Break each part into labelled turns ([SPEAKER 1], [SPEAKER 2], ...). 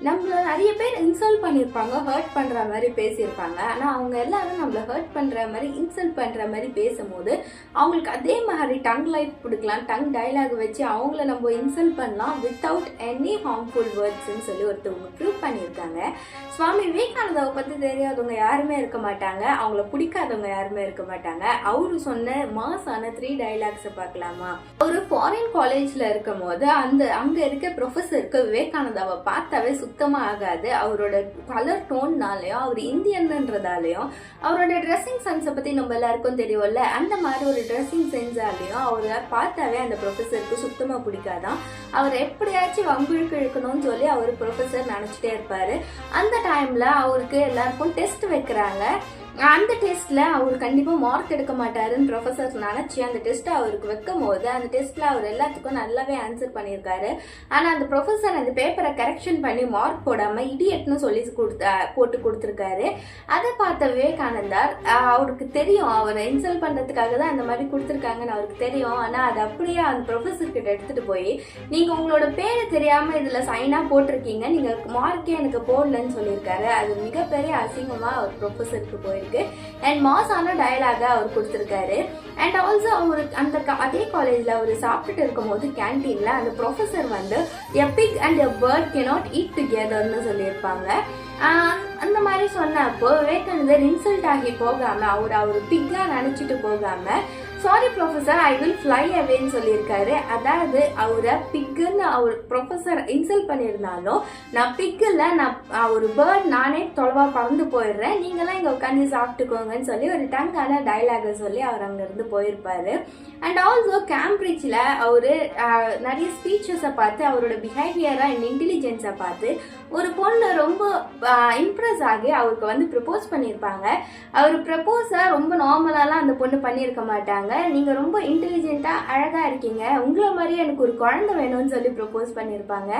[SPEAKER 1] நம்மள நிறைய பேர் இன்சல்ட் பண்ணியிருப்பாங்க, ஹர்ட் பண்ற மாதிரி பேசியிருப்பாங்க. ஆனா அவங்க எல்லாரும் நம்மள ஹர்ட் பண்ற மாதிரி, இன்சல்ட் பண்ற மாதிரி பேசும்போது அவங்களுக்கு அதே மாதிரி டங் லைஃப் கொடுக்கலாம், டங் டைலாக் வச்சு அவங்கள நம்ம இன்சல்ட் பண்ணலாம் வித்தவுட் எனி ஹார்ம்ஃபுல் வேர்ட்ஸ்ன்னு சொல்லி ஒருத்தவங்க ப்ரூவ் பண்ணியிருக்காங்க. சுவாமி விவேகானந்தாவை பத்தி தெரியாதவங்க யாருமே இருக்க மாட்டாங்க, அவங்கள பிடிக்காதவங்க யாருமே இருக்க மாட்டாங்க. அவரு சொன்ன மாசான 3 டைலாக்ஸை பார்க்கலாமா? ஒரு ஃபாரின் காலேஜ்ல இருக்கும் போது அங்க இருக்க ப்ரொஃபஸருக்கு விவேகானந்தாவை பார்த்தாவே சுத்தமா ஆகாது. அவரோட கலர் டோன்னாலையும், அவர் இந்தியன்றதாலையும், அவரோட ட்ரெஸ்ஸிங் சென்ஸை பத்தி நம்ம எல்லாருக்கும் தெரியும்ல, அந்த மாதிரி ஒரு ட்ரெஸ்ஸிங் சென்ஸாலையும் அவரை பார்த்தாவே அந்த ப்ரொஃபஸருக்கு சுத்தமா பிடிக்காதான். அவர் எப்படியாச்சும் வம்பிழுக்கு இழுக்கணும்னு சொல்லி அவர் ப்ரொஃபஸர் நினைச்சிட்டே இருப்பாரு. அந்த டைம்ல அவருக்கு எல்லாருக்கும் டெஸ்ட் வைக்கிறாங்க. அந்த டெஸ்ட்ல அவர் கண்டிப்பா மார்க் எடுக்க மாட்டாருன்னு ப்ரொஃபசர் நினைச்சு அந்த டெஸ்ட் அவருக்கு வைக்கும் போது அந்த டெஸ்ட்ல அவர் எல்லாத்துக்கும் நல்லாவே ஆன்சர் பண்ணியிருக்காரு. ஆனா அந்த ப்ரொஃபசர் அந்த பேப்பரை கரெக்ஷன் பண்ணி மார்க் போடாம இடியட்னு சொல்லி போட்டு கொடுத்துருக்காரு. அதை பார்த்த விவேகானந்தார், அவருக்கு தெரியும் அவரை இன்சல்ட் பண்றதுக்காக தான் அந்த மாதிரி கொடுத்துருக்காங்கன்னு அவருக்கு தெரியும். ஆனா அது அப்படியே அந்த ப்ரொஃபசர் கிட்ட எடுத்துட்டு போய், நீங்க உங்களோட பேரை தெரியாம இதுல சைனா போட்டிருக்கீங்க, நீங்க மார்க்கே எனக்கு போடலன்னு சொல்லியிருக்காரு. அது மிகப்பெரிய அசிங்கமா அவர் ப்ரொஃபசருக்கு போயிருக்கு. அண்ட் மாசான டயலாக அவர் கொடுத்திருக்காரு. அண்ட் ஆல்சோ அவர் அந்த அதே காலேஜ்ல அவர் சாப்பிட்டுட்டு இருக்கும் போது கேன்டீன்ல அந்த ப்ரொஃபசர் வந்து a pig and a bird cannot eat togetherன்னு சொல்லியிருப்பாங்க. அந்த மாதிரி சொன்னப்போ விவேகானந்தர் இன்சல்ட் ஆகி போகாம, அவர் பிக்கா நினைச்சிட்டு போகாம, sorry professor, I will fly அவேன்னு சொல்லியிருக்காரு. அதாவது அவரை பிக்குன்னு அவர் ப்ரொஃபசர் இன்சல்ட் பண்ணியிருந்தாலும், நான் பிக்கில் நான் ஒரு பேர்ட் நானே தொலைவா பறந்து போயிடுறேன், நீங்களாம் இங்கே உட்காந்து சாப்பிட்டுக்கோங்கன்னு சொல்லி ஒரு டங்கான டைலாக சொல்லி அவர் அங்கேருந்து போயிருப்பாரு. அண்ட் ஆல்சோ கேம்பிரிட்ஜில் அவர் நிறைய ஸ்பீச்சஸை பார்த்து, அவரோட பிஹேவியரை அண்ட் இன்டெலிஜென்ஸை பார்த்து ஒரு பொண்ணு ரொம்ப இம்ப்ரெஸ் ஆகி அவருக்கு வந்து ப்ரப்போஸ் பண்ணியிருப்பாங்க. அவர் ப்ரப்போஸை ரொம்ப நார்மலாலாம் அந்த பொண்ணு பண்ணியிருக்க மாட்டாங்க. நீங்க ரொம்ப இன்டெலிஜென்ட்டா அழகா இருக்கீங்க, உங்களை மாதிரியே எனக்கு ஒரு குழந்தை வேணும்னு சொல்லி ப்ரப்போஸ் பண்ணியிருப்பாங்க.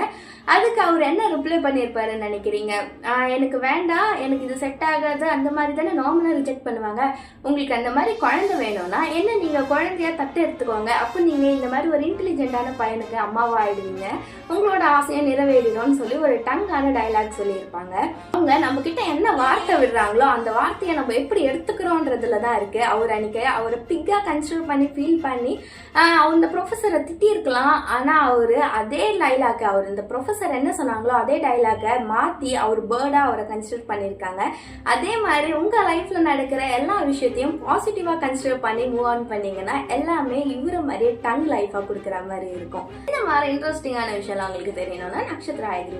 [SPEAKER 1] அதுக்கு அவர் என்ன ரிப்ளை பண்ணியிருப்பாருன்னு நினைக்கிறீங்க? எனக்கு வேண்டாம், எனக்கு இது செட் ஆகாது, அந்த மாதிரி தானே நார்மலாக ரிஜெக்ட் பண்ணுவாங்க. உங்களுக்கு அந்த மாதிரி குழந்தை வேணும்னா என்ன, நீங்க குழந்தைய தட்டு எடுத்துக்கோங்க, அப்போ நீங்க இந்த மாதிரி ஒரு இன்டெலிஜென்ட்டான பையனுக்கு அம்மாவா ஆயிடுவீங்க, உங்களோட ஆசையை நிறைவேறிடும்னு சொல்லி ஒரு டங்கான டைலாக் சொல்லியிருப்பாங்க. அவங்க நம்ம கிட்ட என்ன வார்த்தை விடுறாங்களோ அந்த வார்த்தையை நம்ம எப்படி எடுத்துக்கிறோன்றதுல தான் இருக்கு. அவர் அன்னைக்கு அவரை பிக்கா கன்சிடர் பண்ணி ஃபீல் பண்ணி அந்த ப்ரொஃபஸரை திட்டி இருக்கலாம். ஆனா அவரு அதே டைலாக, அவர் இந்த ப்ரொஃபஸர் என்ன சொன்னாங்களோ அதே டைலாக மாத்தி அவர் பேர்டா அவரை கன்சிடர் பண்ணியிருக்காங்க. அதே மாதிரி உங்க லைஃப்ல நடக்கிற எல்லா விஷயத்தையும் பாசிட்டிவா கன்சிடர் பண்ணி மூவ் ஆன் பண்ணீங்கன்னா எல்லாமே இவரை மாதிரியே டங் லைஃபா கொடுக்குற மாதிரி இருக்கும். இந்த மாதிரி இன்ட்ரெஸ்டிங்கான விஷயம் உங்களுக்கு தெரியணும்னா நட்சத்திர ஐகிரி